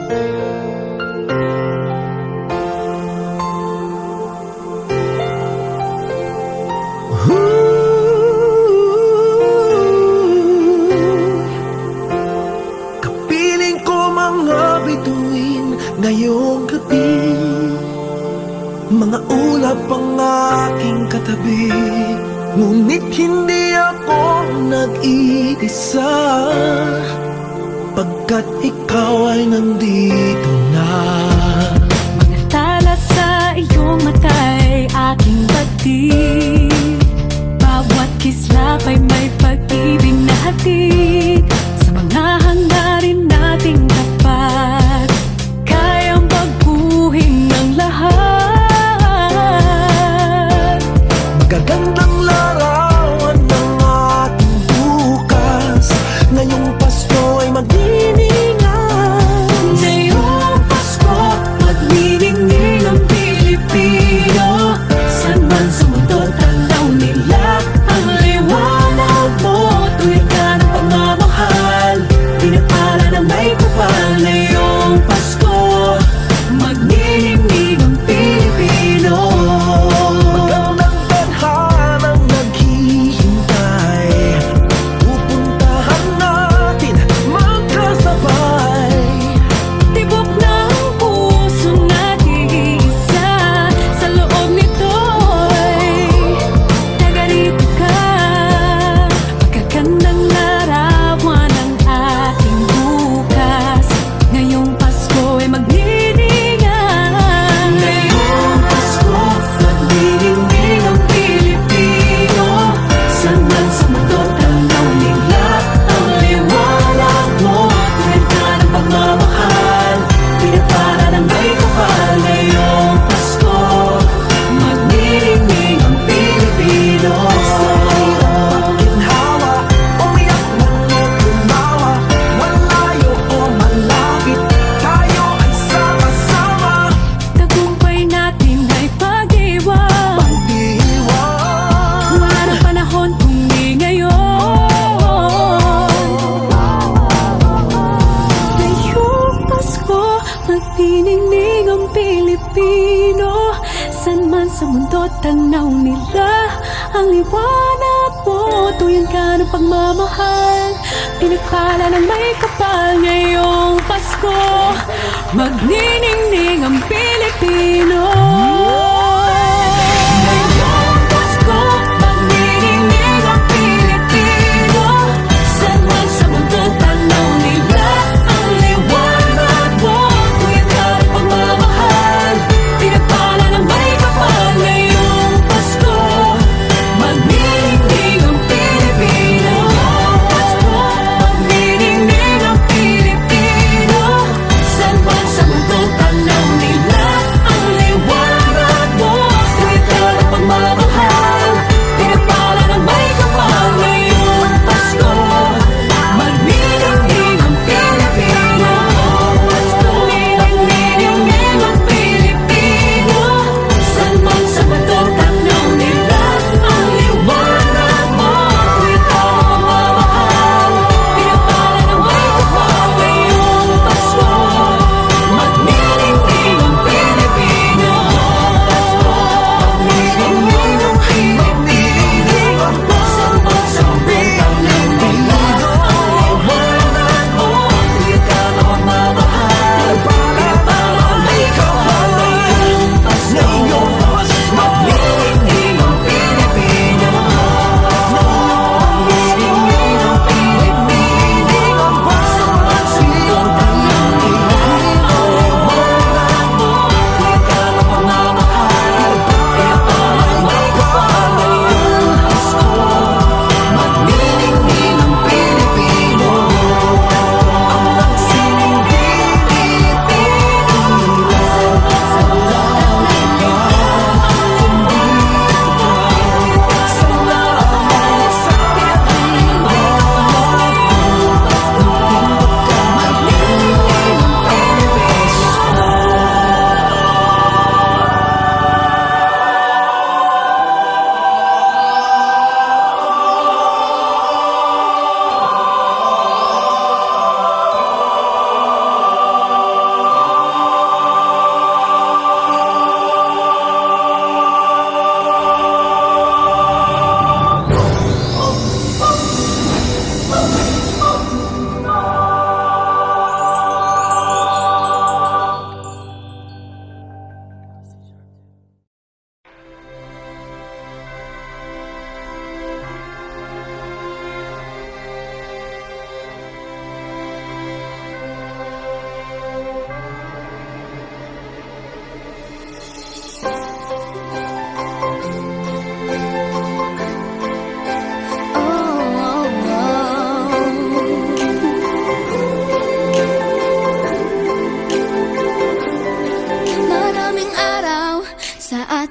Kapiling ko mga bituin ngayong gabi, mga ulap ang aking katabi, ngunit hindi ako nag-iisa, pagkat ikaw ay nandito na. Mga tala sa iyong mata'y aking batid, bawat kislap ay may pag-ibig na hatid. Sa mga hangarin nating tapat, kayang baguhin ng lahat. Magagandang larawan ng ating bukas, ngayong Pasko ay magniningay. Ngayong Pasko, magniningning ang Pilipino. Saan man sa mundo tanaw nila ang liwanag mo. Tuwing ka ng pagmamahal, pinapala ng may kapal. Ngayong Pasko, magniningning ang Pilipino. Magandang tadhanang naghihintay, pupuntahan natin magkasabay. Tibok ng puso nating isa, sa loob nito'y taga-rito ka. Magagandang larawan ang ating bukas, ngayong Pasko ay magniningay. Ngayong Pasko, magniningning ang Pilipino. Saan man sa mundo tanaw nila ang liwanag mo. Tuwid ka ng pagmamahal, pinapala ng may kapal. Ngayong Pasko, magniningning ang Pilipino. Sa hirap ginhawa, umiyak man o tumawa, malayo o malapit, tayo ay sama-sama. Tagumpay natin ay pag-iwan, Pag-iwan, wala ng panahon kung di ngayon. Ngayong Pasko, magniningning ang Pilipino. Saan man sa mundo tanaw nila ang liwanag mo. Tuyan ka ng pagmamahal, pinagpala ng may kapal. Ngayong Pasko, magniningning ang Pilipino. Ngayong Pasko, magniningning ang Pilipino. Saan man sa mundo tanaw nila ang liwanag mo. Tuyan ka ng pagmamahal, pinagpala ng may kapal. Ngayong Pasko, magniningning ang Pilipino. Pasko, magniningning ang Pilipino. Saan man sa mundo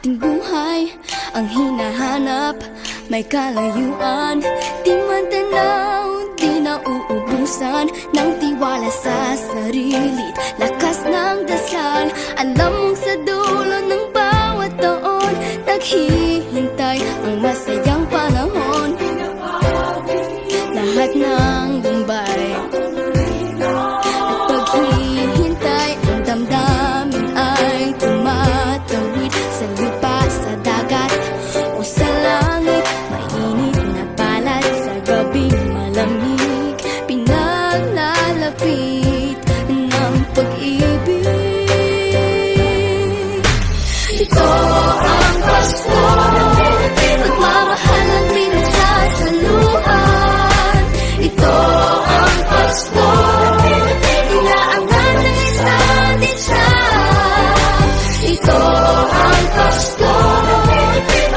ating buhay ang hinahanap. May kalayuan, di man tanaw, di na uubusan ng tiwala sa sarili, lakas ng dasal. Alam mong sa dulo ng bawat taon, naghihintay ang masayang panahon. Lahat ng lumbay at paghihintay, ang damdamin ay tumatawid sa lupa, sa dagat o sa langit. Mainit na balat sa gabing malamig, pinaglalapit ng pag-ibig. Ito ang Pasko, pagmamahal ang pinagsasaluhan. Ito ang Pasko, inaangan ng isa't isa. Ito ang Pasko,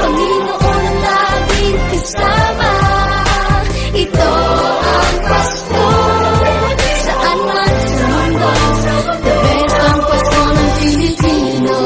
Panginoon ang laging kasama. Ito ang Pasko, saan man sa mundo, the best ang Pasko ng Pilipino.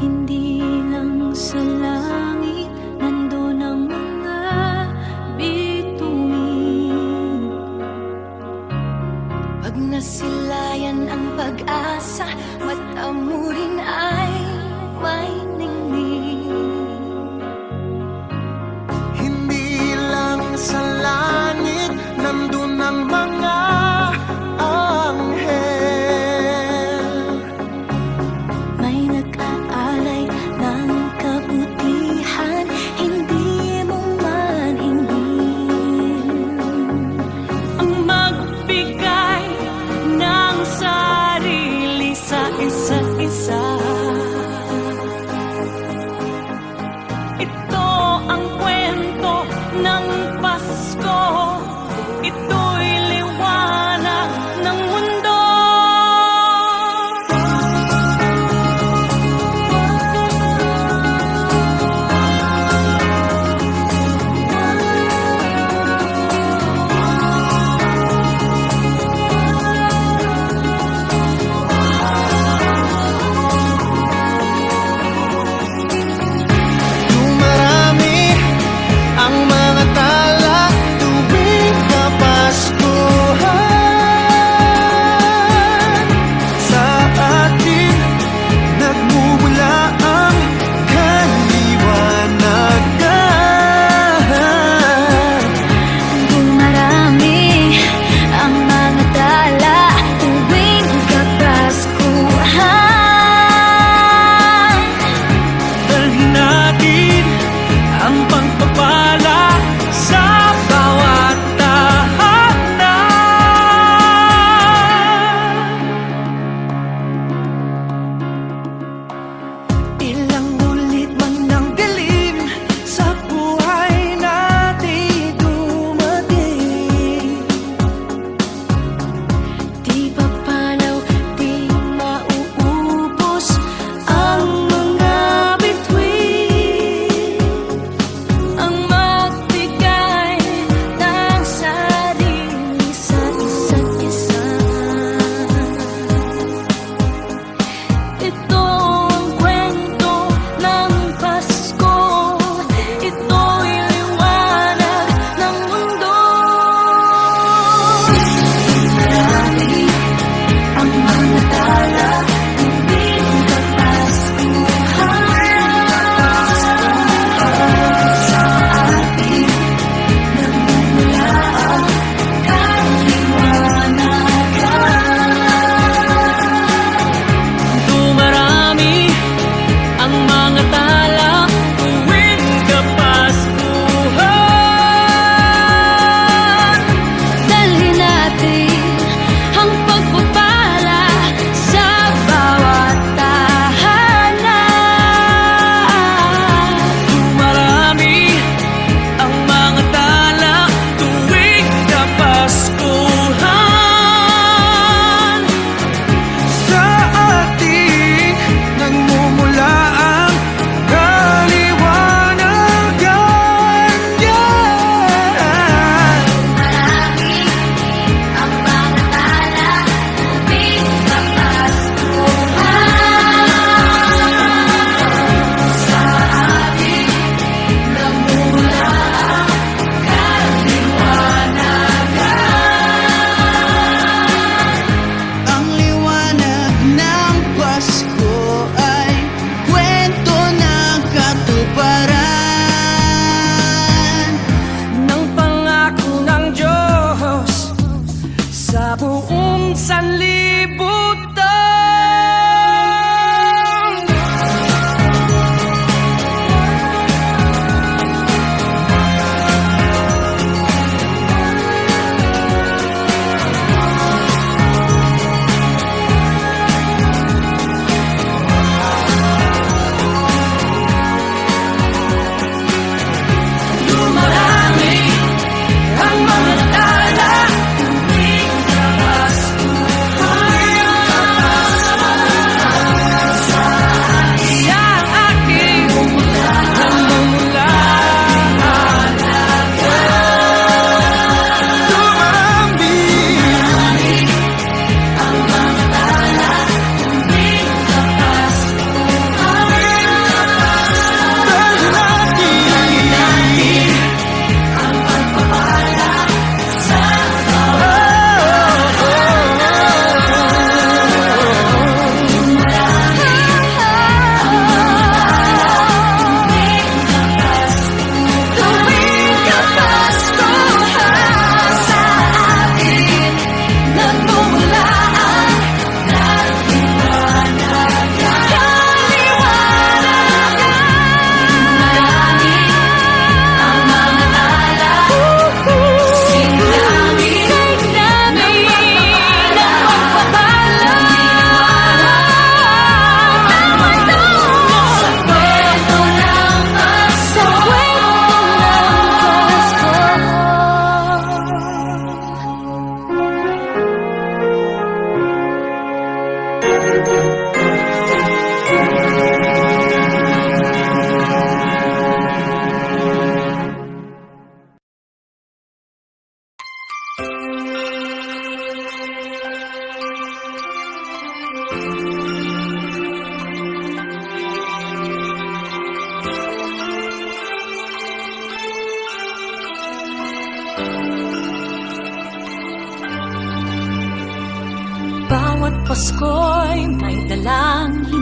Hindi lang sa langit nandun ang mga bituin. Pag nasilayan ang pag-asa, mata mo rin ay may ningning. Hindi lang sa langit nandun ang mga anghel. May nag-aalay ng kabutihan, hindi mo maningin. Ang magbigay ng sarili sa isa't isa.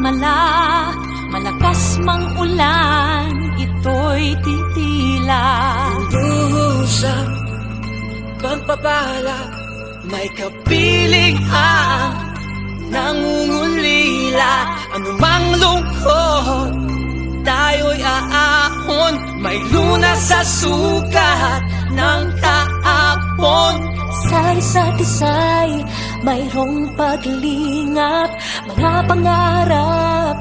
himala, malakas mang ulan, ito'y titila. Sa pagpapala, may kapiling ang nangungulila. Anumang lungkot, tayo'y aahon. May lunas sa sukat ng taapon. Sa isa't isa'y mayroong paglingap, mga pangarap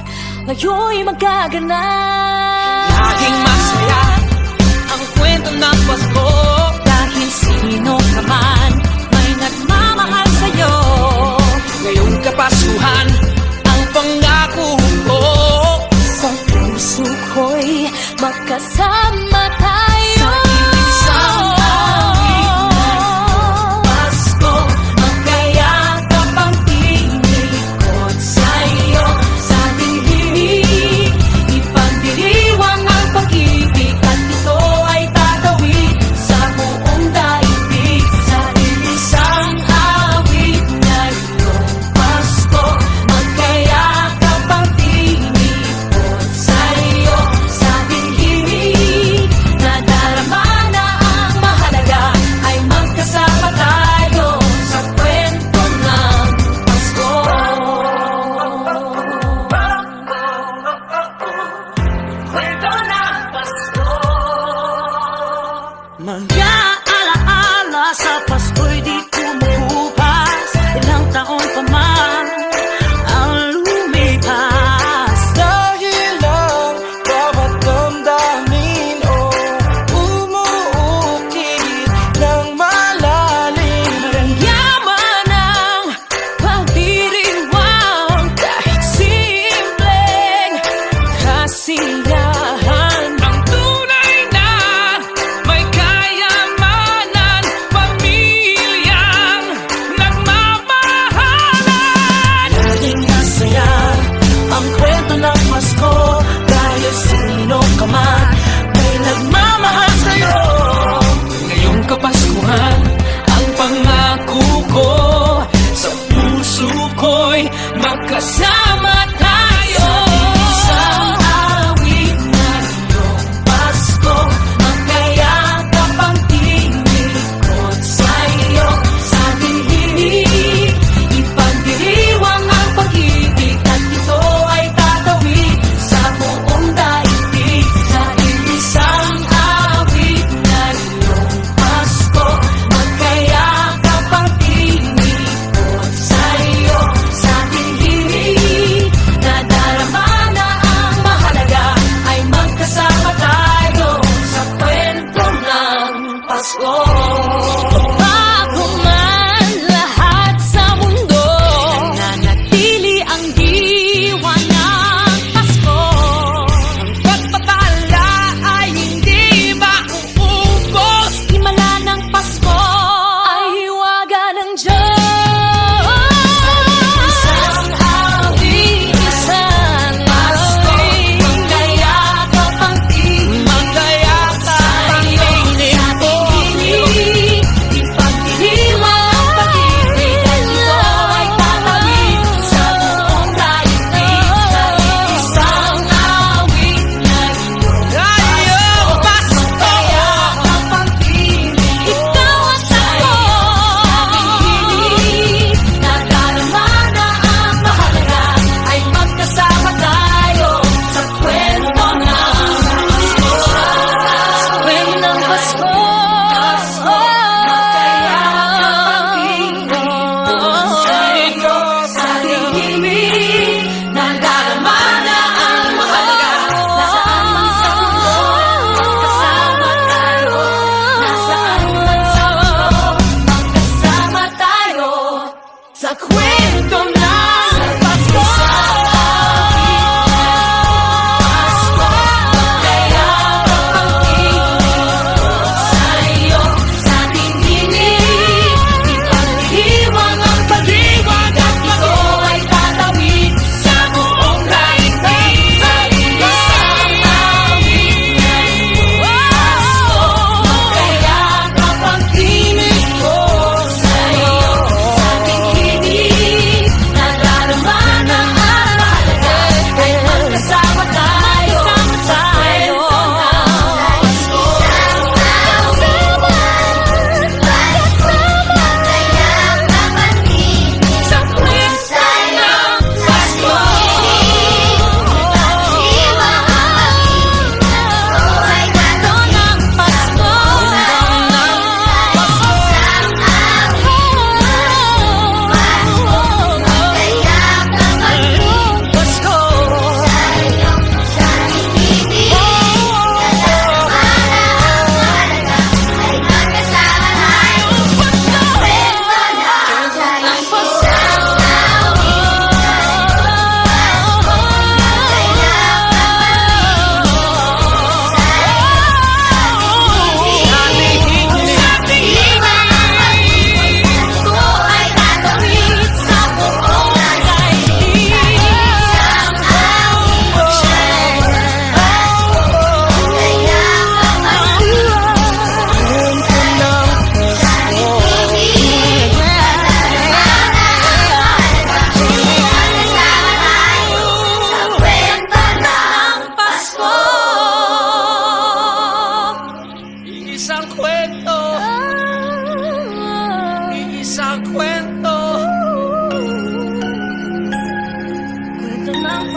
ngayon'y magaganap. Laging masaya ang kwento ng Pasko, dahil sino ka man may nagmamahal sa'yo. ngayong Kapaskuhan ang pangako ko. Sa puso ko'y magkasama tayo. Sa isang awit ng Pasko, magkayakap ang tinikot sa'yo. Sa ating himig, ipagdiriwang ang pag-ibig, at ito ay tatawid sa buong daigdig. Sa isang awit ngayong Pasko, magkayakap ang tinikot sa'yo. Sa ating himig,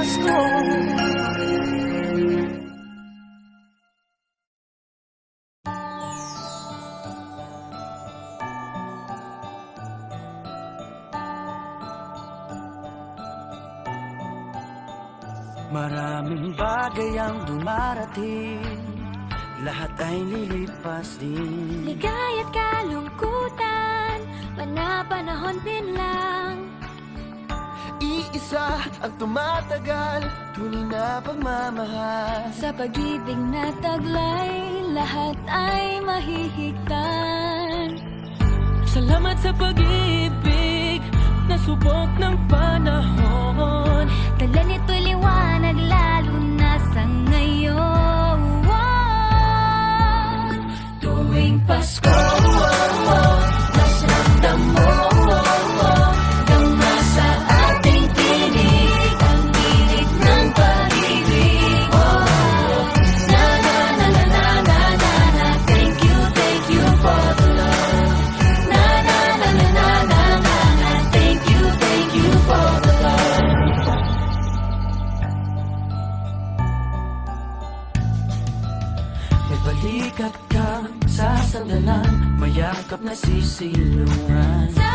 Pasko. Maraming bagay ang dumarating, lahat ay lilipas din. Ligay at kalungkutan, panahon din lang. Iisa ang tumatagal, tunay na pagmamahal. Sa pag-ibig na taglay, lahat ay mahihigtan. Salamat sa pag-ibig, nasubok ng panahon. Dala nito'y liwanag, lalo na sa ngayon. Tuwing Pasko, mas ramdam mo, gama sa ating tinig, ang init ng pag-ibig. Na na na na na na na na, thank you for the love. Na na na na na na na na, thank you for the love. May balikat kang sasandalan, mayakap na sisilungan. Sa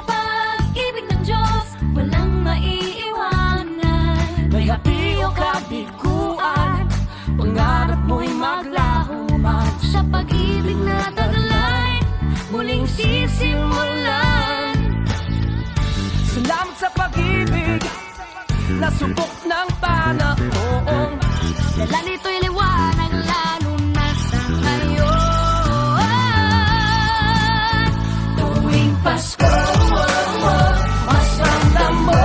pag-ibig ng Diyos, walang maiiwanan. May hapi o kabiguan, pangarap mo'y maglaho man. Sa pag-ibig na taglay, muling sisimulan. Salamat sa pag-ibig, nasubok ng panahon. Dala nito'y liwanag, lalo na sa ngayon. Tuwing Pasko, mas ramdam mo,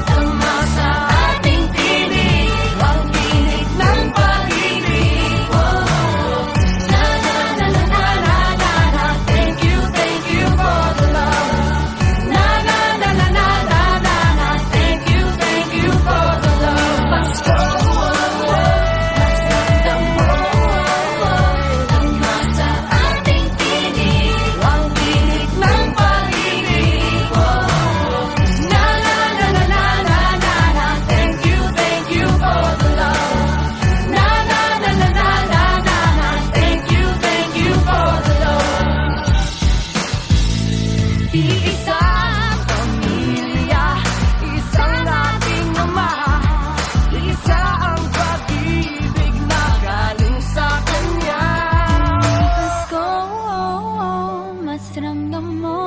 tama sa ating tinig, ang tinig ng pag-ibig. Na na na na na na na na, thank you for the love. Na na na na na na na na, thank you for the love. Pasko, mas ramdam mo, tama sa ating tinig, ang tinig ng pag-ibig. Na na na na na na na na, thank you for the love. Na na na na na na na na, thank you for the love. Iisang pamilya, isang ating ama, isa ang pag-ibig na galing sa Kanya. Pasko, mas ramdam mo,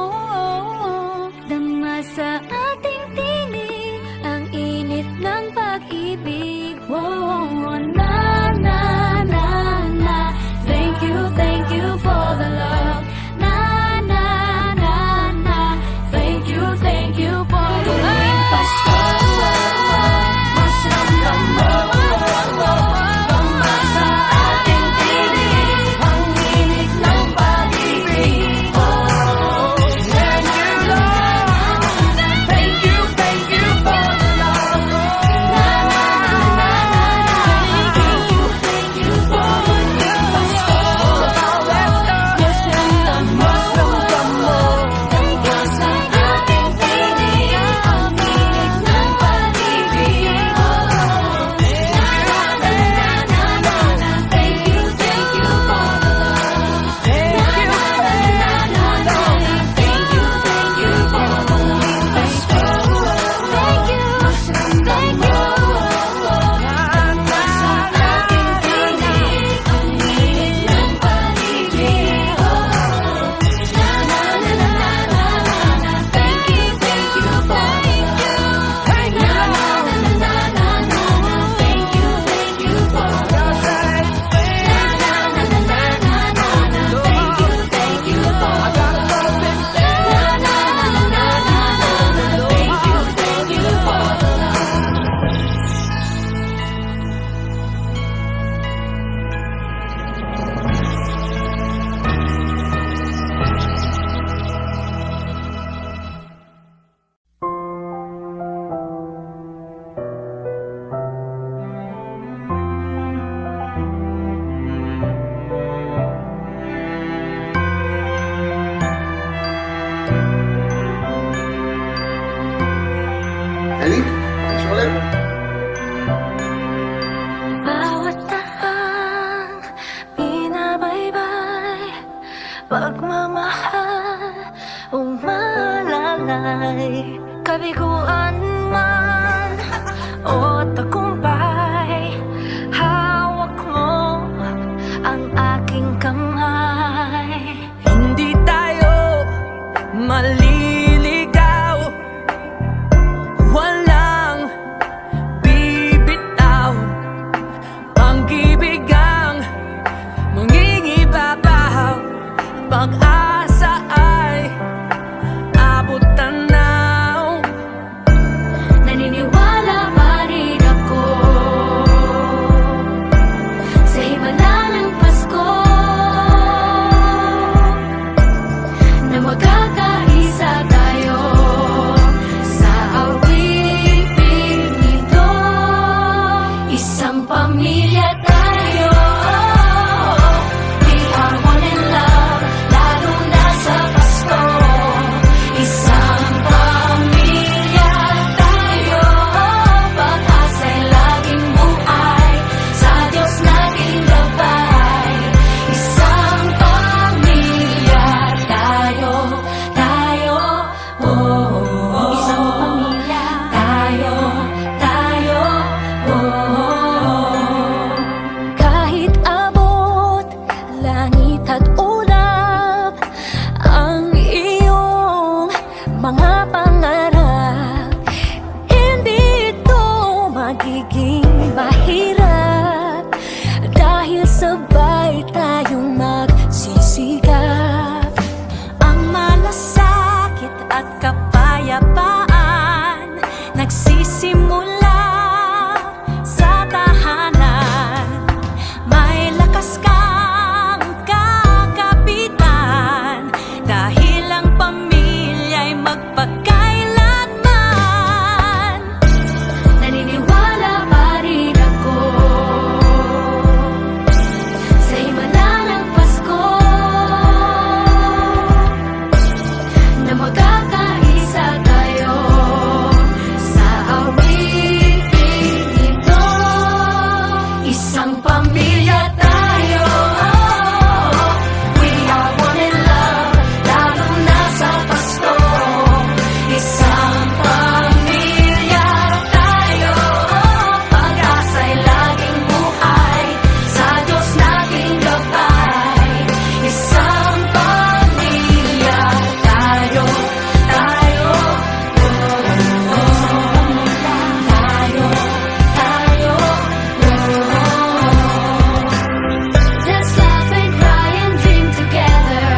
dama sa ating tinig, ang init ng pag-ibig. Na na na na, thank you for the love. Na na na na, thank you for the love. Pasko, mas ramdam mo, dama sa ating tinig, ang init ng pag-ibig. Thank you, Lord. Thank you for the love. Na na na na na Bawat tahang binabaybay, pagmamahal umalalay. Kabiguan man o tagumpay, hawak mo ang aking kamay. Hindi tayo maliligaw, walang bibitaw. Pag-ibig ang mangingibabaw, pag-asa ay abot tanaw. Naniniwala pa rin ako sa himala ng Pasko, na magkakaisa tayo sa awiting ito. Isang pamilya tayo, we are one in love, lalo na sa Pasko. Isang pamilya tayo, pag-asa'y laging buhay, sa Diyos nating gabay. Isang pamilya tayo, tayo, oh. Isang pamilya tayo, tayo, oh. Kahit abot langit at ulap ang iyong mga pangarap, hindi ito magiging mahirap, dahil sabay tayong magsisikap. Ang malasakit at kapayapaan nagsisimula sa tahanan. May lakas kang kakapitan, dahil ang pamilya'y magpakailanman. Naniniwala pa rin ako sa himala ng Pasko, na magkakaisa tayo sa awiting ito. Isang pamilya tayo, we are one in love, lalo na sa Pasko. Isang pamilya tayo, pag-asa'y laging buhay, sa Diyos nating gabay. Isang pamilya tayo, tayo, oh. Isang pamilya tayo, tayo, oh. Let's laugh and cry and dream together.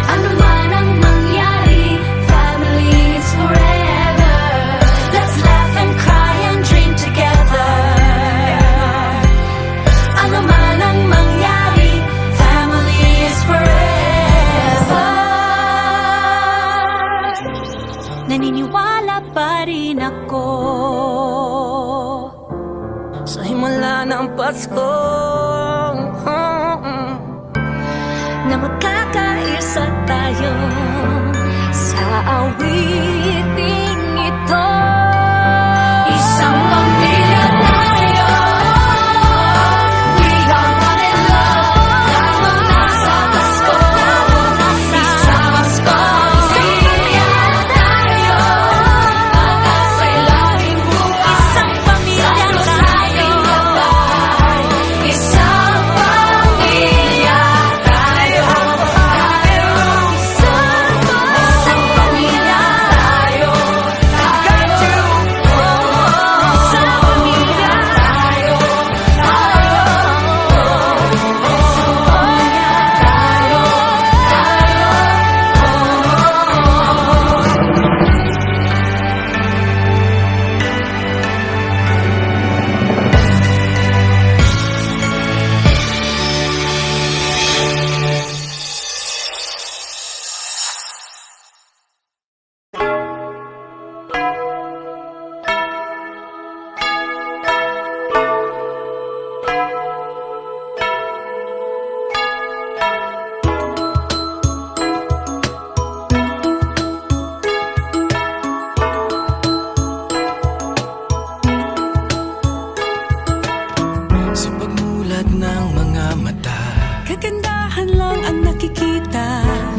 Ano man ang mangyari, family is forever. Let's laugh and cry and dream together. Ano man ang mangyari, family is forever. Naniniwala pa rin ako Sa himala ng Pasko, na magkakaisa tayo sa awiting ito. Isang pamilya tayo, we are one in love, lalo na sa Pasko. Isang pamilya tayo, pag-asa'y laging buhay, isang pamilya tayo. Isang pamilya tayo, isang pamilya tayo.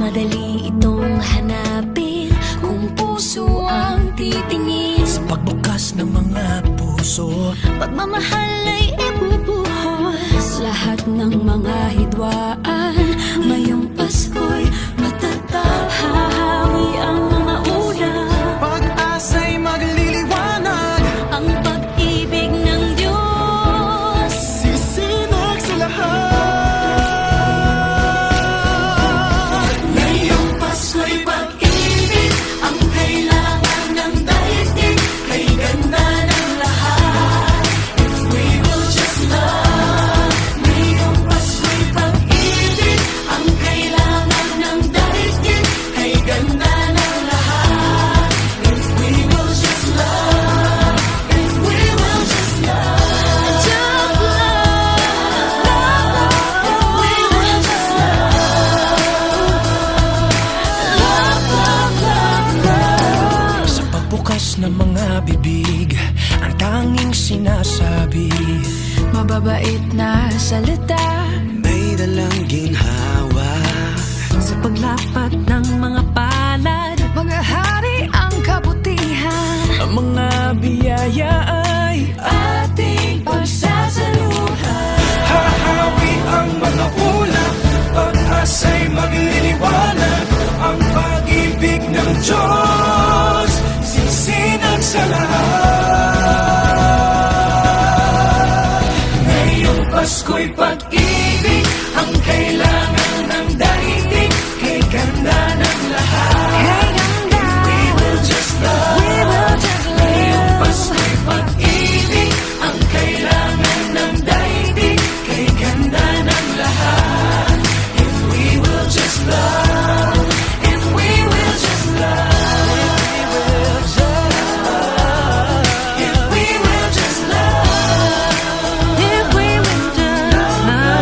madali itong hanapin kung puso ang titingin. Sa pagbukas ng mga puso, Pagmamahal ay ibubuhos. Lahat ng mga hidwaan, ngayong Pasko'y matatag. Hahawi ang mga ulan, pag-asa'y magliliwanag. ang pag-ibig ng Diyos Sisinag sa lahat. Ngayong Pasko'y pag-ibig ang kailangan ng daigdig. Kay ganda ng lahat, if we will just love. Ngayong Pasko'y pag-ibig ang kailangan ng daigdig. Kay ganda ng lahat, if we will just love. If we will just love. Just love. If we will just love. Sa pagbukas ng mga bibig, ang tanging sinasabi, Mababait na salita may dalang ginhawa. sa paglapat ng mga palad, mga hari ang kabutihan. Ang mga biyaya ay Ating pagsasaluhan. hahawi ang mga ulap, pag-asa'y magliliwanag. Ang pag-ibig ng Diyos sisinag sa lahat. Ngayong Pasko'y pag-ibig ang kailangan ng daigdig. Kay ganda ng lahat, Hey, ganda. we will just love. We will just Ngayong love. Pasko'y pag-ibig ang kailangan ng daigdig. Kay ganda ng lahat, if we will just love. If we will just love. If we will just love. If we will just love.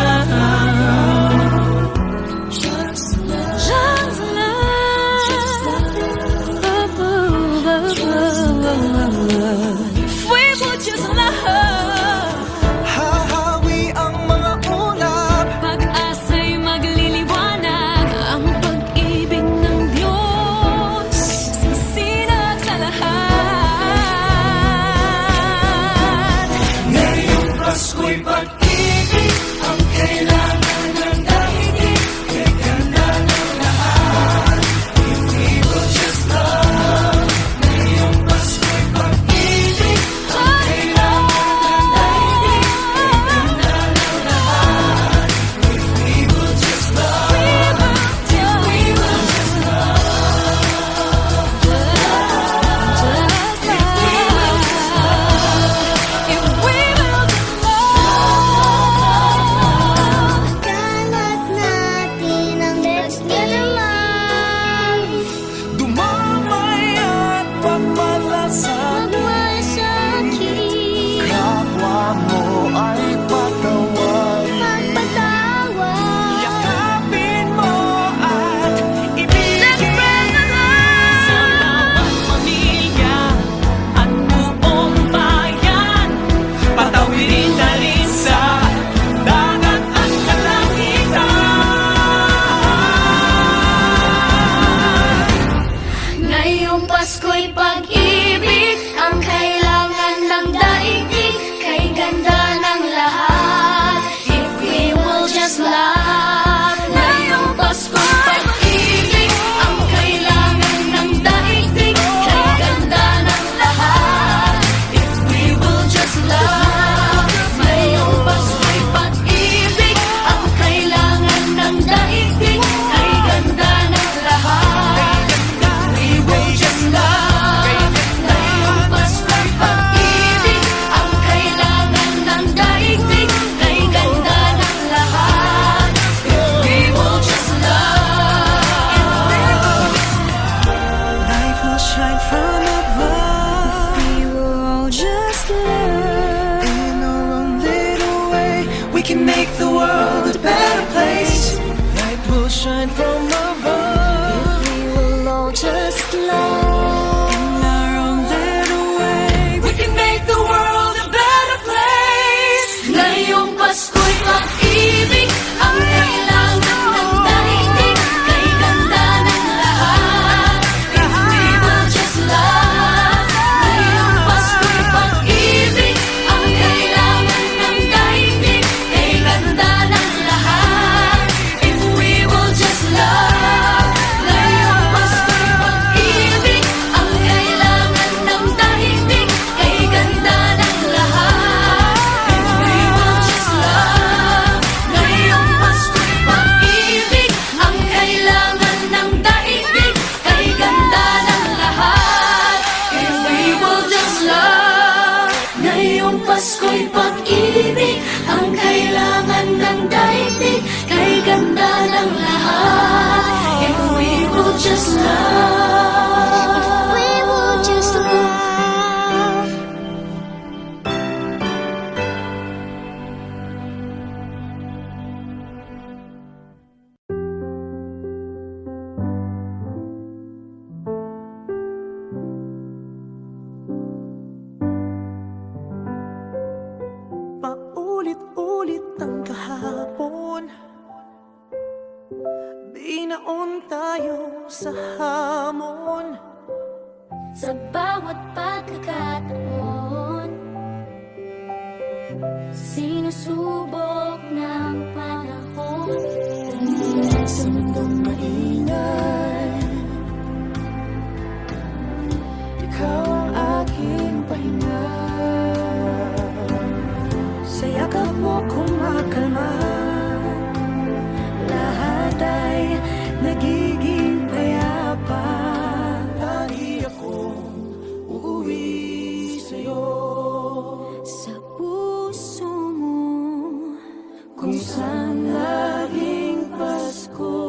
will just love. Ngayong Pasko'y pag-ibig ang kailangan ng daigdig. Kay ganda ng lahat. If we will just love. If we will just love. Paulit-ulit ang kahapon, binaon tayo sa hamon. Sa bawat pagkakataon, sinusubok ng panahon. Sa mundong maingay, ikaw ang aking pahinga. Sa yakap mo kumakalma, lahat ay nagiging payapa. Lagi akong uuwi sa'yo, Sa puso mo, kung saan laging Pasko.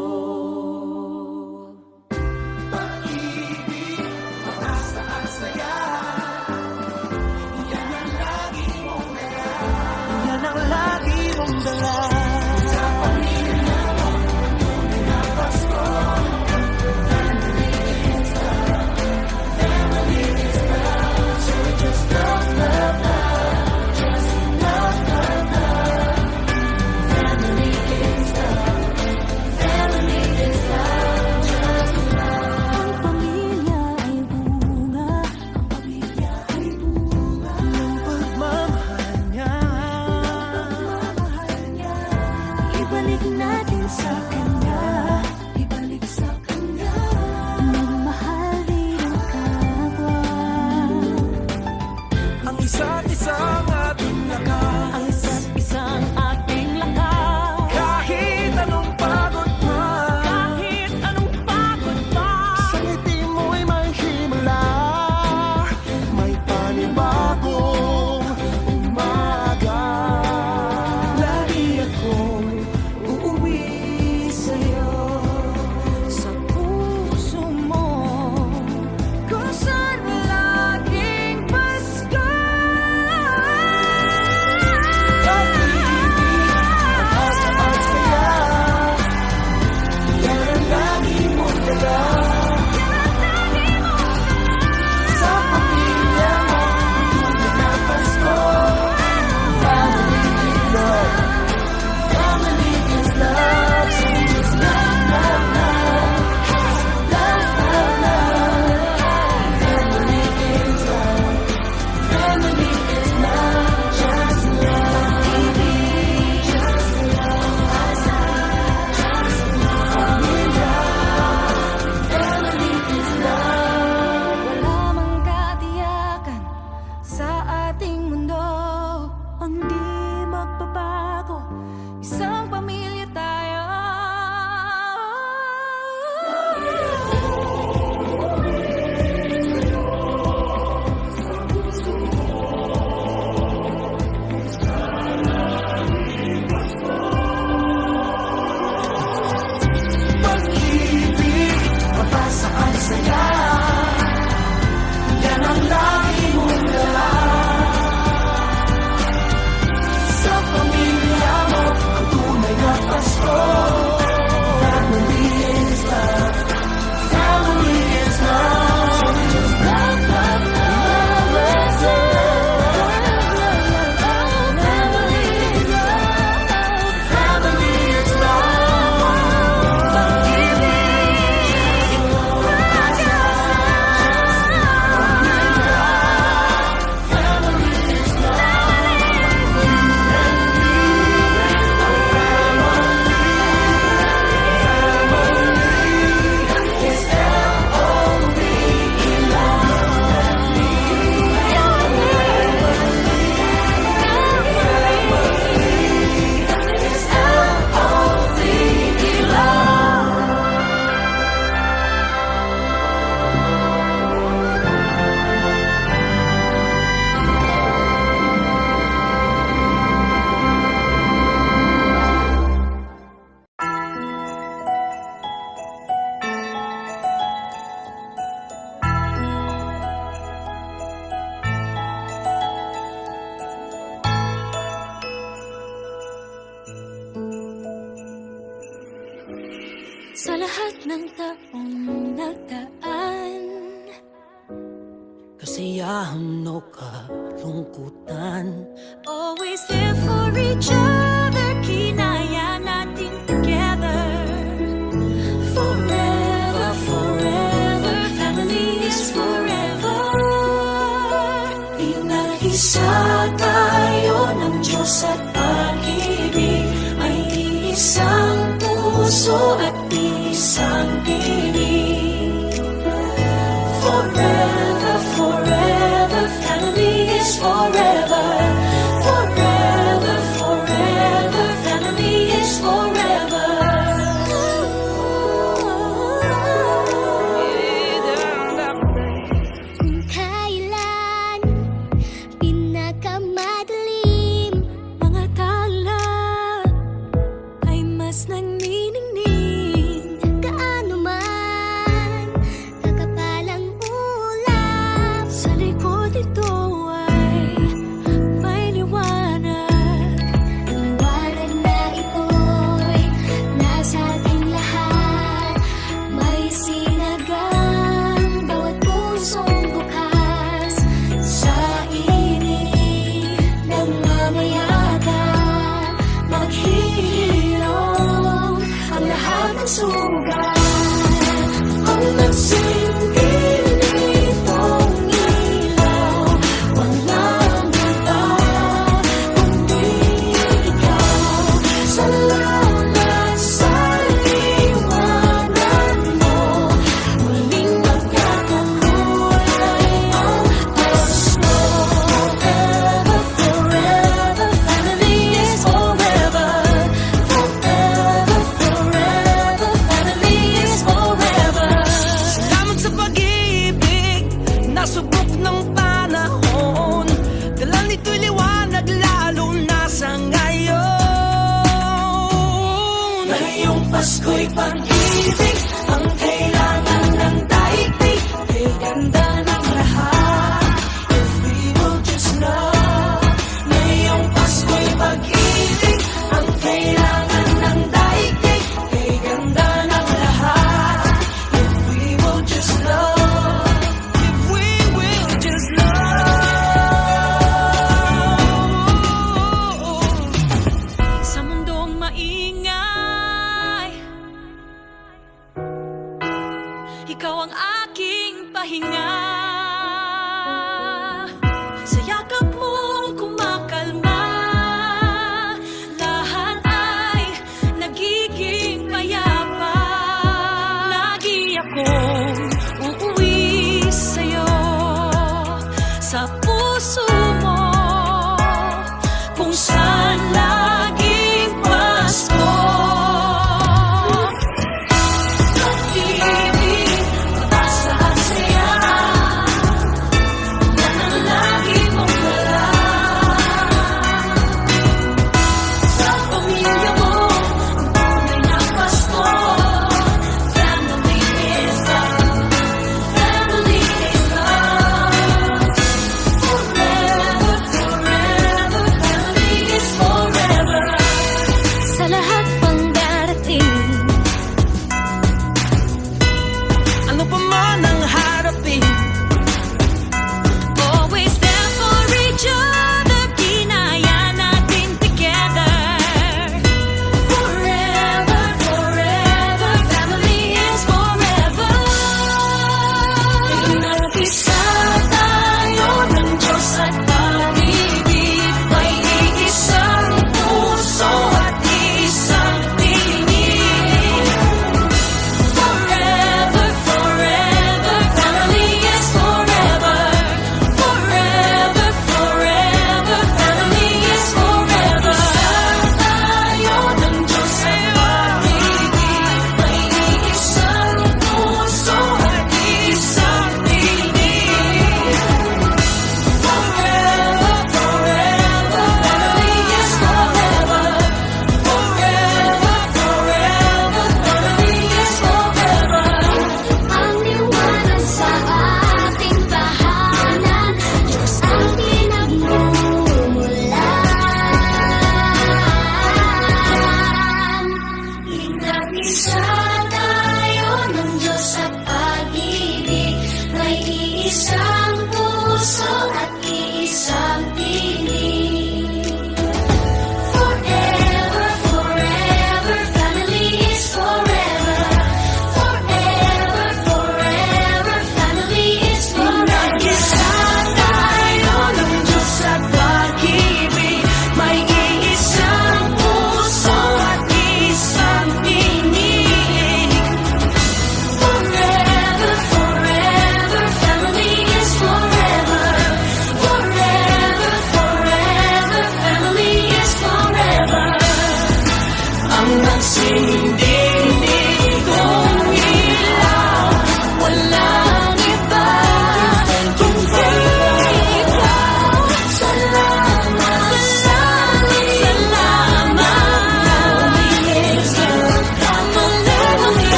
sa lahat ng taong nagdaan. Kasiyahan o kalungkutan, Always there for each other, kinaya natin together. Forever, forever, family is forever. Pinag-isa tayo ng Diyos at pag-ibig, may isang puso at isang tinig. Forever, forever, family is forever. Forever, forever, family is forever. Kung kailan pinakamadilim, mga tala ay mas nagniningning. Gaano man kakapalang ulap, sa likod ito ay may liwanag. Ang liwanag na ito'y nasa ating lahat. May sinagang bawat pusong bukas, sa init ng mamayagap, maghihirong ang lahat ng sugat. Ang nagsilbi nitong ilaw, walang iba kundi ikaw. Salamat sa liwanag mo, muling magkakakulay ang Pasko. Forever, forever, family is forever. Forever, forever, family is forever. salamat sa pag-ibig, nasubok ng panahon. Dala nito'y liwanag lalo na sa ngayon. Ngayong Pasko'y pag-ibig, ang kailangan ng daigdig, kay ganda ng lahat. If we will just love. Ngayong Pasko'y pag-ibig, ang kailangan ng daigdig, kay ganda ng lahat. If we will just love. If we will just love. Sa mundong maingay, ikaw ang aking pahinga. Sa yakap mong kumakalma, lahat ay nagiging payapa. Lagi akong uuwi sa'yo, sa puso mo, kung saan laging Pasko. Pag-ibig, pag-asa at saya, yan ang lagi mong dala. Sa pamilya mo, ang tunay na Pasko. Family is love. Family is love. Forever, forever, family is forever.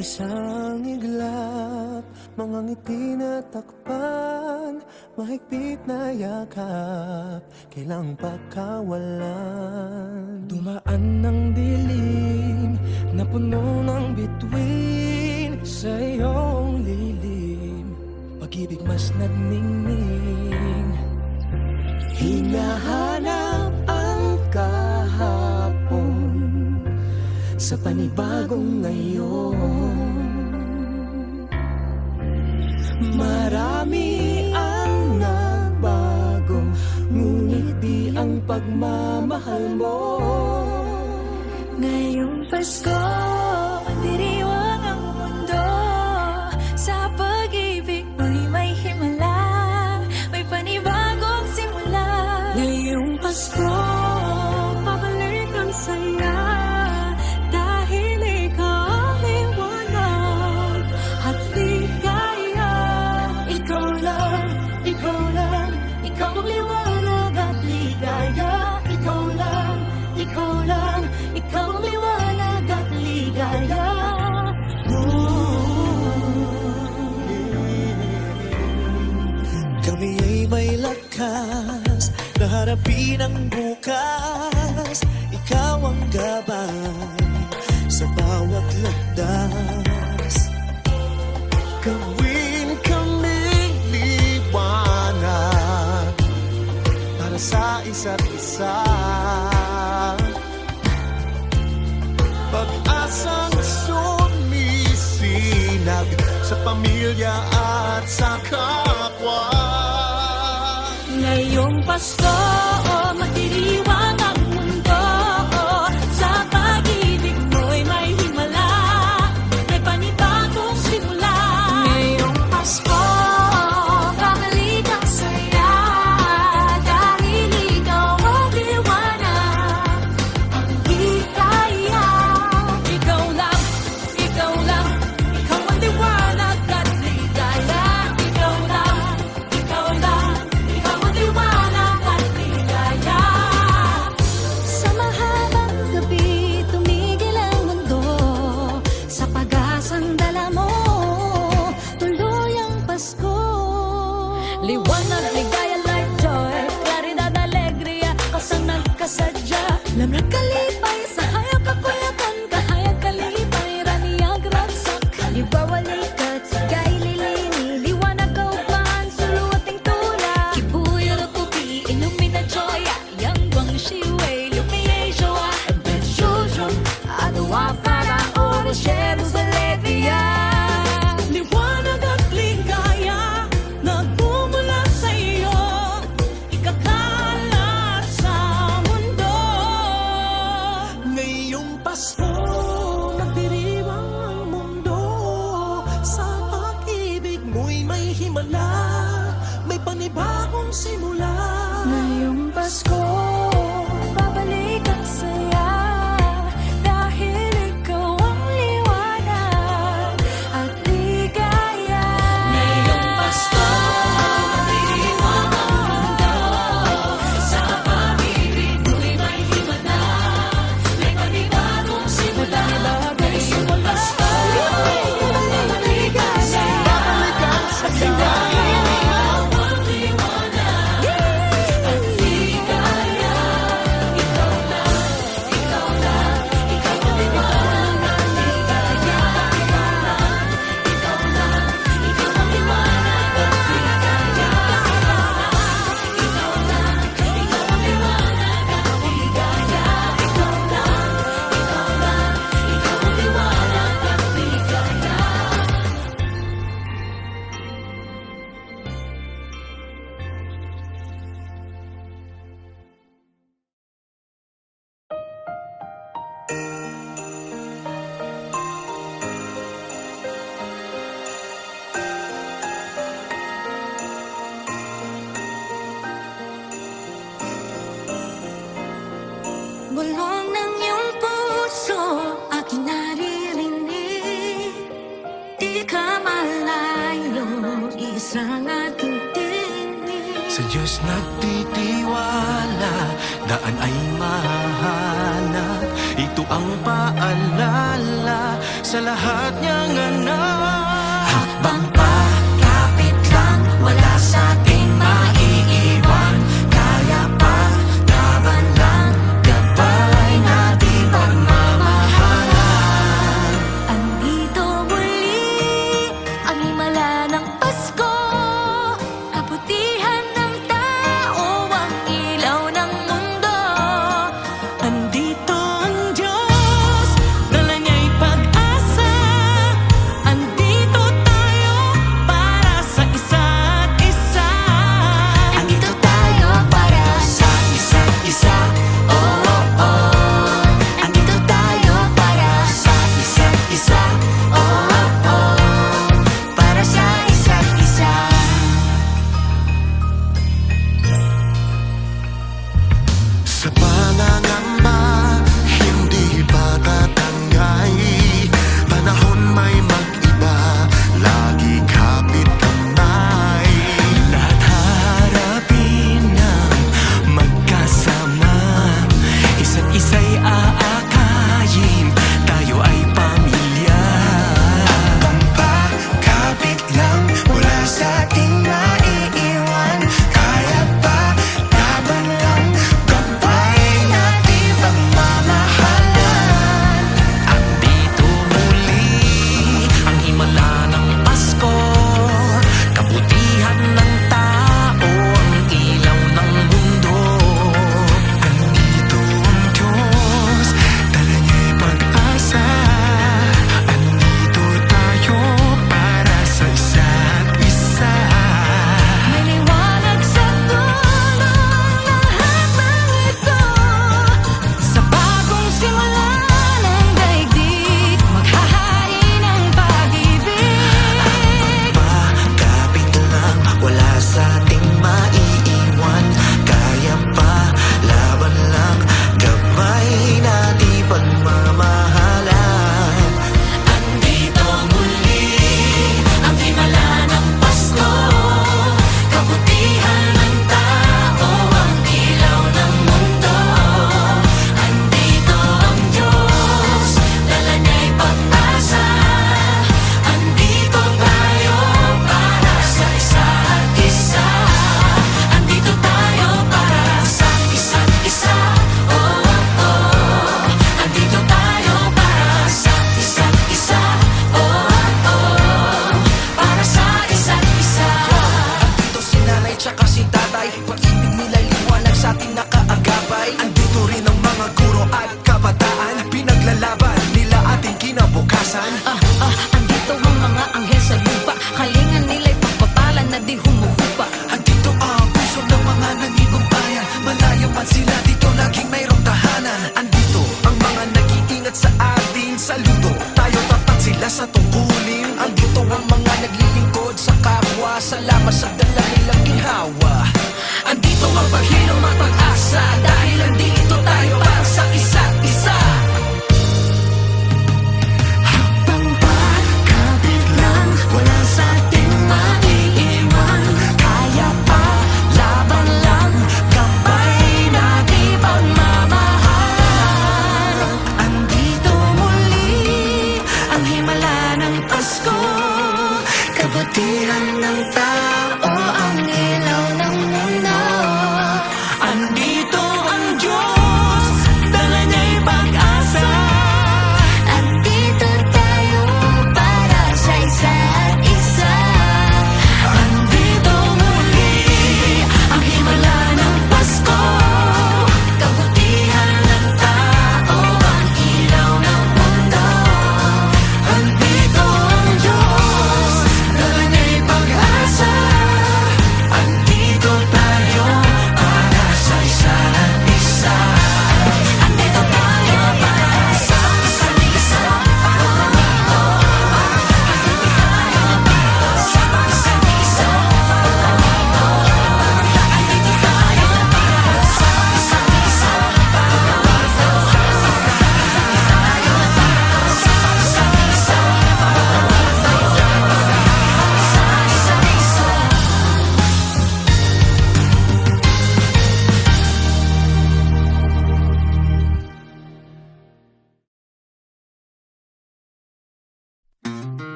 isang iglap, mga ngiti na takpan, mahigpit na yakap, kailang pagkawalan. Dumaan ng dilim na puno ng bituin, sa iyong lilim pag-ibig mas nagningning. Hinahanap ang kahapon sa panibagong ngayon. Marami ang nagbago, ngunit di ang pagmamahal mo. Ngayong Pasko, diriwang ang mundo. Sa pag-ibig mo'y may himala, may panibagong simula. Ngayong Pasko, pabalik ang saya, dahil ikaw ang liwanag at ligaya. Ikaw lang, ikaw lang, ikaw ang liwanag at ligaya. Ikaw lang, ikaw lang, ikaw ang liwanag at ligaya. Kami ay may lakas na harapin ang bukas. Ikaw ang gabay sa bawat landas. Gawin kaming liwanag para sa isa't isa. Pag-asang sumisinag sa pamilya at sa kapwa. Ngayong Pasko, magdiriwang ang mundo. Sa pag-ibig mo'y may himala, may panibagong simula. Ngayong Pasko, pabalik ang saya, dahil ikaw ang liwanag, ang ligaya. Ikaw lang, ikaw lang, ikaw ang liwanag at ligaya. Ikaw lang, ikaw lang, ikaw ang liwanag at ligaya. Sa mahabang gabi, tumigil ang mundo, sa pag-asang dala mo, tuloy ang Pasko. Liwanag, ligaya, light, joy, claridad, alegria, kasang nagkasadya. Lamrag kalipay, sa hayag kakuyakan, kahayag kalipay, raniyag ragsak. Liwawalikat, sigay lilini, liwanag kaupan, suluating tula. Kibuyo no kupi, ilumina joya, yang bang shiway, lumiye joa. Ben shujum, adawa para ora sheros alegria. Liwanag at ligaya, nagmumula sa iyo, ikakalat sa mundo. Ngayong Pasko, magdiriwang ang mundo. Sa pag-ibig mo'y may himala, may panibagong simula. Ngayong Pasko, babalik ang saya, dahil ikaw ang liwanag at ligaya. Ngayong Pasko, magdiriwang ang mundo. Sa pag-ibig mo'y may himala, may panibagong simula. Ngayong Pasko, babalik ang saya, dahil ikaw ang liwanag at ligaya. Ikaw lang, ikaw lang, ikaw ang liwanag at ligaya. Ikaw lang, ikaw lang, ikaw ang liwanag at ligaya. Ikaw lang, ikaw ang liwanag at ligaya. Ikaw lang, ikaw lang, ikaw ang liwanag at ligaya. Bulong ng iyong puso, aking naririnig. Di ka malayo, isang ating tinig. Sa Diyos nagtitiwala, daan ay mahanap. Ito ang paalala sa lahat niyang anak. Hakbang pa, kapit lang, wala sa ating maiiwan. Kaya pa, laban lang, gabay natin pagmamahalan. Andito muli ang himala ng Pasko, kabutihan ng tao, ang ilaw ng mundo. Andito ang Diyos, dala niya'y pag-asa. Andito tayo para sa isa't isa. Andito tayo para sa isa't isa. Oh, oh, oh. Andito tayo para sa isa't isa. Oh, oh, oh. Para sa isa't isa. Sa pangangamba, hindi pa tatangay. Panahon may mag-iba, lagi kapit kamay. Lahat harapin ng magkasama, isa't isa'y aakayin, tayo ay pamilya. Kapit lang, wala sa ating maiiwan. Kaya pa, laban lang, gabay natin pagmamahalan. Andito muli ang himala ng Pasko, kabutihan ng tao, ang ilaw ng mundo. Andito ang Diyos, dala niya'y pag-asa. Andito tayo para sa isa't isa. May liwanag sa dulo lahat ng ito. Sa bagong simula ng daigdig, maghahari ng pag-ibig. Kapit lang, wala sa ating maiiwan. Kaya pa, laban lang, gabay natin pagmamahalan. Andito muli ang himala ng Pasko, kabutihan ng tao, ang ilaw ng mundo. Andito ang Diyos, dala niya'y pag-asa. Andito tayo para sa isa't isa. Andito tayo para sa isa't isa. Oh, oh, oh. Andito tayo para sa isa't isa. Oh, oh, para sa isa't isa. Andito si nanay tsaka si tatay, pag-ibig nila liwanag sa ating nakaagapay. Andito rin ang mga guro at kabataan, pinaglalaban nila ating kinabukasan. Andito ang mga anghel sa lupa, kalingan nila'y pagpapala na di humuhupa. Andito ang puso ng mga nanginumbayan, malayo man sila dito laging mayroong tahanan. Andito ang mga nag-iingat sa atin, saludo tayo tapat sila sa tungkulin. Andito ang mga naglilingkod sa kapwa, salamat sa dala nilang ginhawa. Andito ang paghilom at pag-asa, dahil andito tayo para sa isa't isa. Hakbang pa, kapit lang, wala sa ating maiiwan. Kaya pa, laban lang, gabay natin pagmamahalan. Andito muli ang himala ng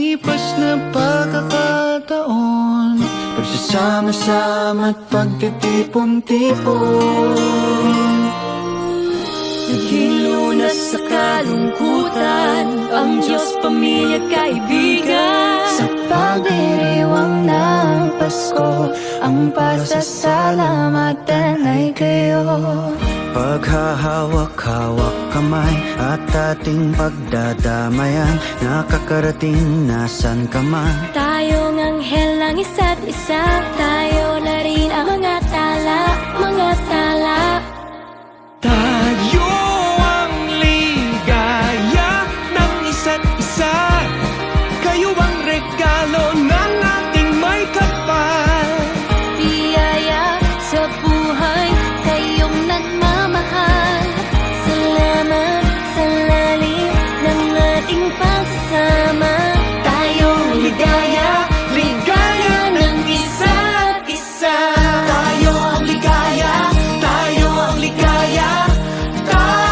lumipas na pagkakataon, pagsasama-sama at pagtitipon-tipon. Naghilunas sa kalungkutan ang Diyos, pamilya, kaibigan. Sa pagdiriwang ng Pasko, ang pasasalamatan ay kayo. Paghahawak-hawak kamay at ating pagdadamayan, nakakarating nasan ka man. Tayong anghel ng isa't isa, tayo na rin ang mga tala, mga tala. Tayo ang ligaya ng isa't isa, kayo ang regalo ng ating may kapal. Biyaya sa buhay, kayong nagmamahal. Salamat sa lalim ng ating pagsasama. Tayong ligaya, ligaya ng isa't isa. Tayo ang ligaya, tayo ang ligaya, tayo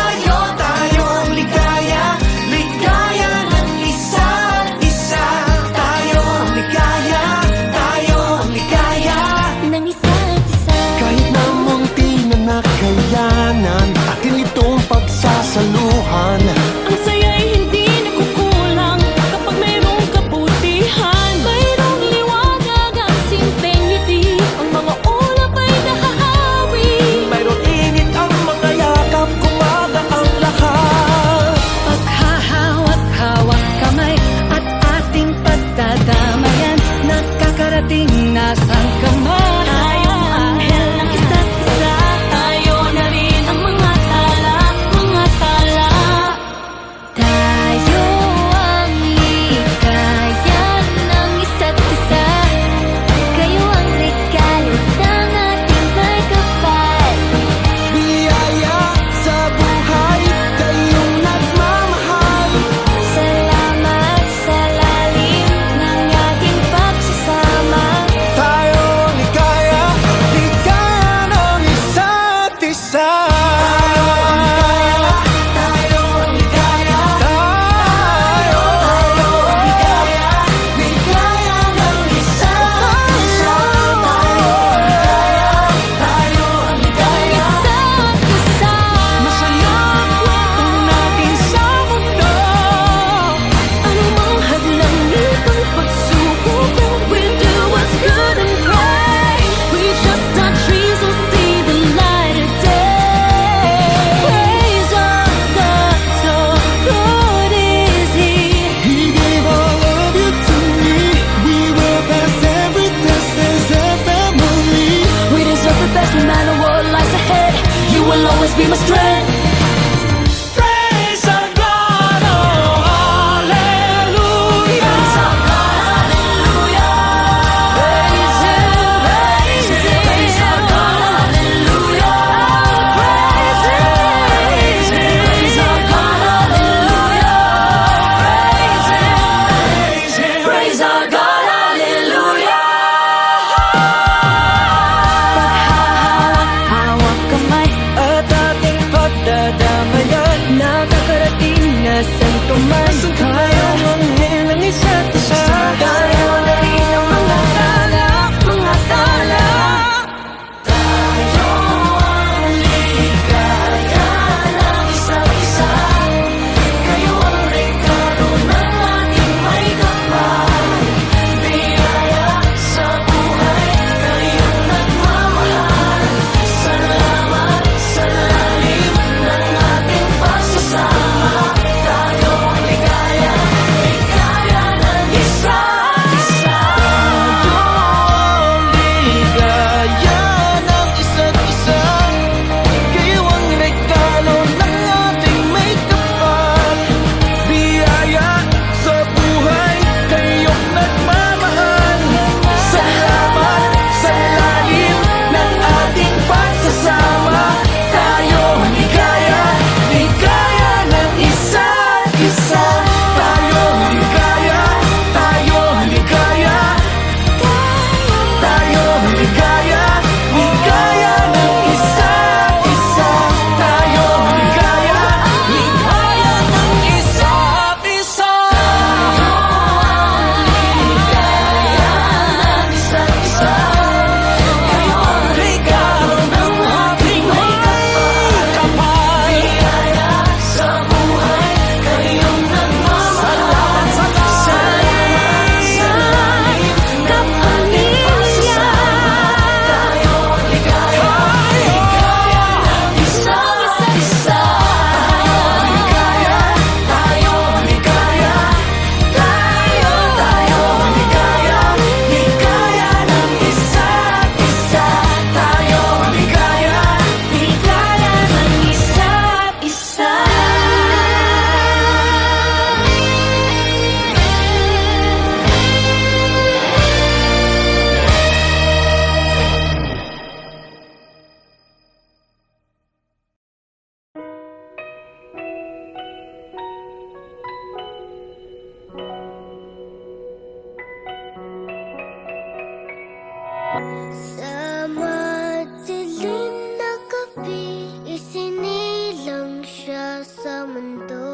Sa madilim na gabi, isinilang siya sa mundo.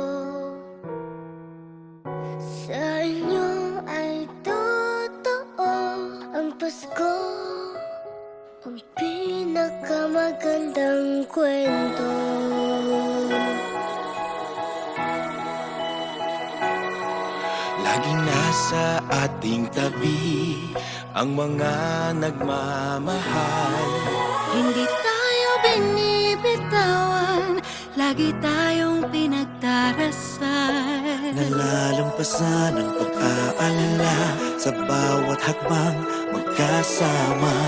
Sa inyo ay totoo ang Pasko, ang pinakamagandang kwento. Laging nasa ating tabi ang mga nagmamahal. Hindi tayo binibitawan, lagi tayong pinagdarasal. Nalalampasan ang pag-aalala sa bawat hakbang magkasama.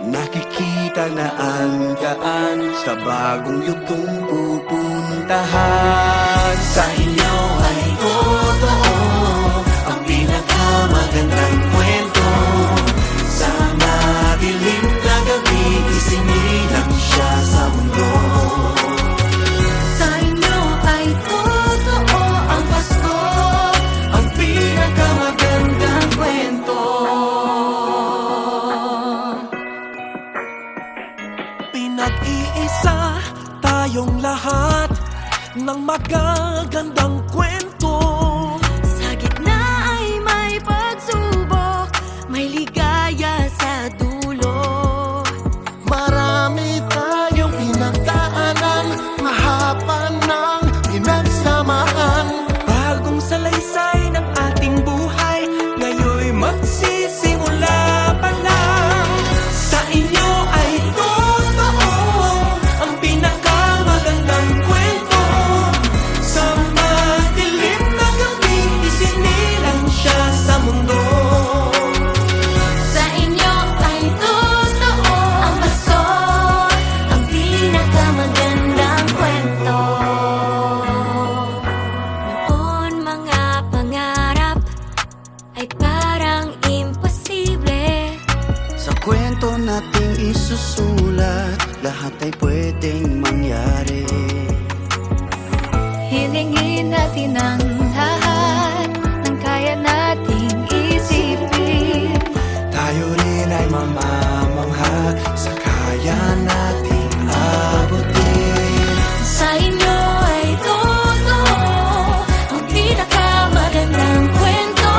Nakikita na ang daan sa bagong yugtong pupuntahan. Sa inyo ay totoo ang pinakamagandang kwento. Sa madilim na gabi, isinilang siya sa mundo. Sa inyo ay totoo ang Pasko, Ang pinakamagandang kwento. Pinag-iisa tayong lahat ng magagandang kwento. sa gitna ay may pagsubok, may ligaya sa dulo. Marami tayong pinagdaanan, mahaba ng pinagsamahan. Bagong salaysay ng ating buhay, ngayon'y magsisimula pa lang. Sa inyo ay totoo ang pinakamagandang kwento. Sa madilim na gabi, isinilang siya sa mundo. Sa inyo ay totoo ang Pasko, ang pinakamagandang kwento. Noon mga pangarap ay parang imposible. Sa kwento nating isusulat, lahat ay pwedeng mangyari. Hilingin natin ang lahat ng kaya nating isipin. Tayo rin ay mamamangha sa kaya nating abutin. Sa inyo ay totoo ang pinakamagandang kwento.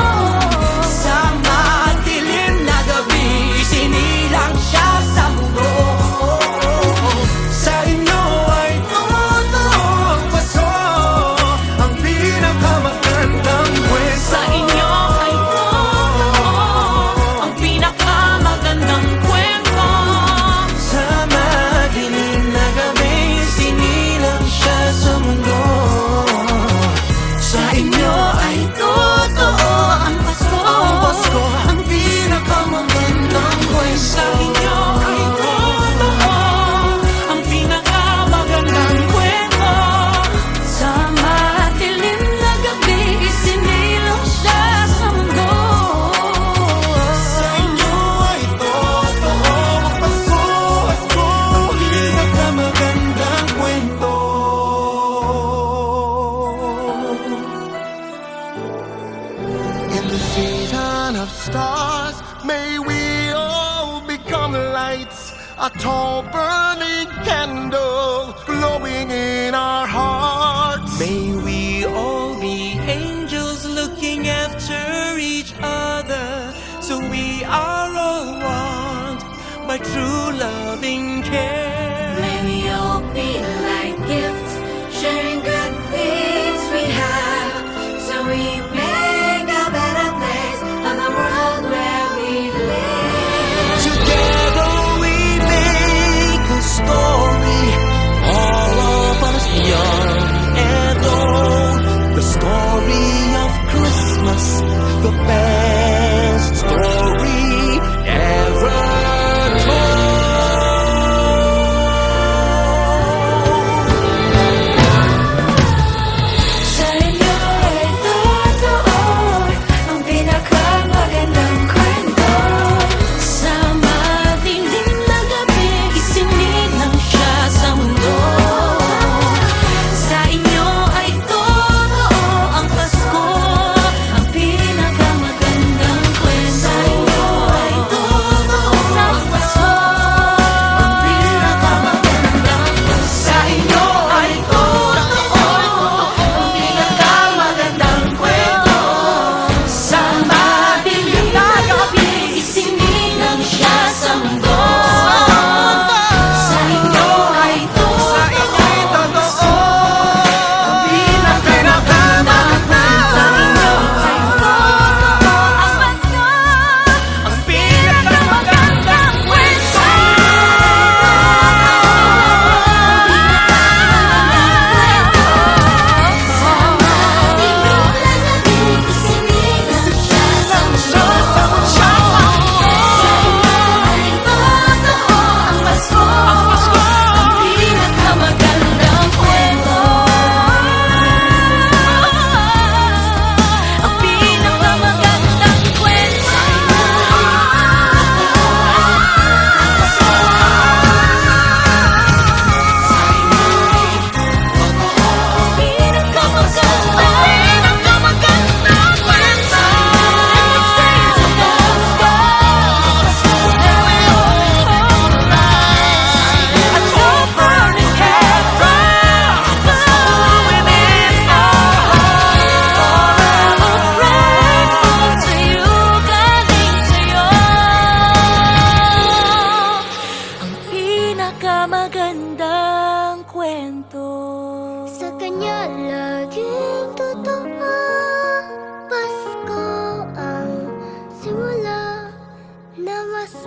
Sa madilim na gabi, isinilang siya sa mundo. Sa inyo ay totoo ang Pasko, ang pinakamagandang kwento. Sa inyo ay totoo ang pinakamagandang kwento. Sa madilim na gabi, isinilang siya sa mundo. Sa inyo ay totoo ang Pasko, ang pinakamagandang kwento. Sa inyo ay totoo ang pinakamagandang kwento. Sa madilim na gabi, isinilang siya sa mundo. Sa inyo ay totoo ang Pasko, ang pinakamagandang kwento. In the season of stars, may we all become lights, a tall burning candle glowing in our hearts. May we all be angels looking after each other, so we are all one by true loving care. May we all be like gifts, sharing good things we have, so we make a better place of the world where we live. Together we make a story, all of us young and old. The story of Christmas, the best story ever told.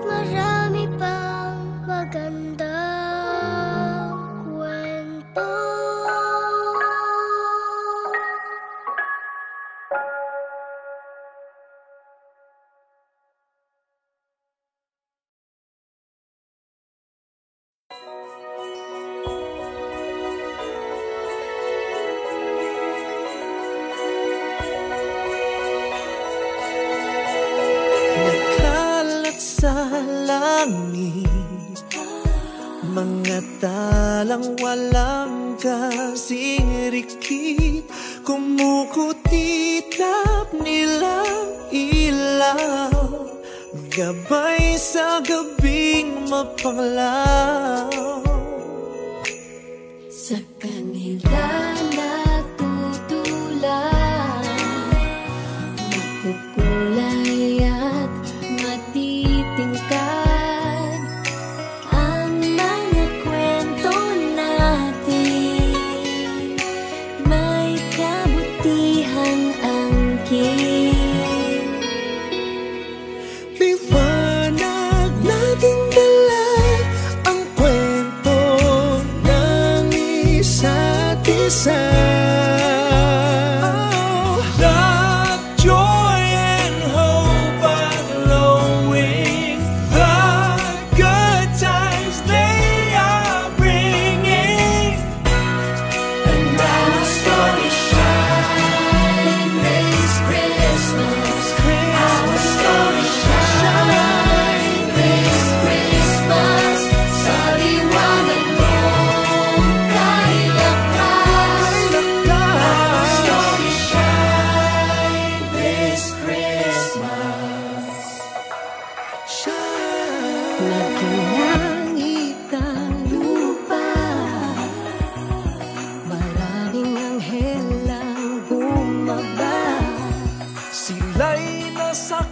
marami pang magandang kwento. Nakalat sa langit, mga talang walang kasing rikit, kumukutitap nilang ilaw, gabay sa gabing mapanglaw. Sa kanila natutulan, makukulay at matitingkad ang mga kwento natin, may kabutihang angkin. Liwanag nating dala ang kwento ng isa't isa. Love, joy, and hope are glowing. The good times they are bringing. And now our story shines this Christmas. Our story shines this Christmas. Sa liwanag mo kay lakas, Our story shine this Christmas. shine. Nagingangit ang lupa, maraming anghel ang bumaba. Sila'y nasa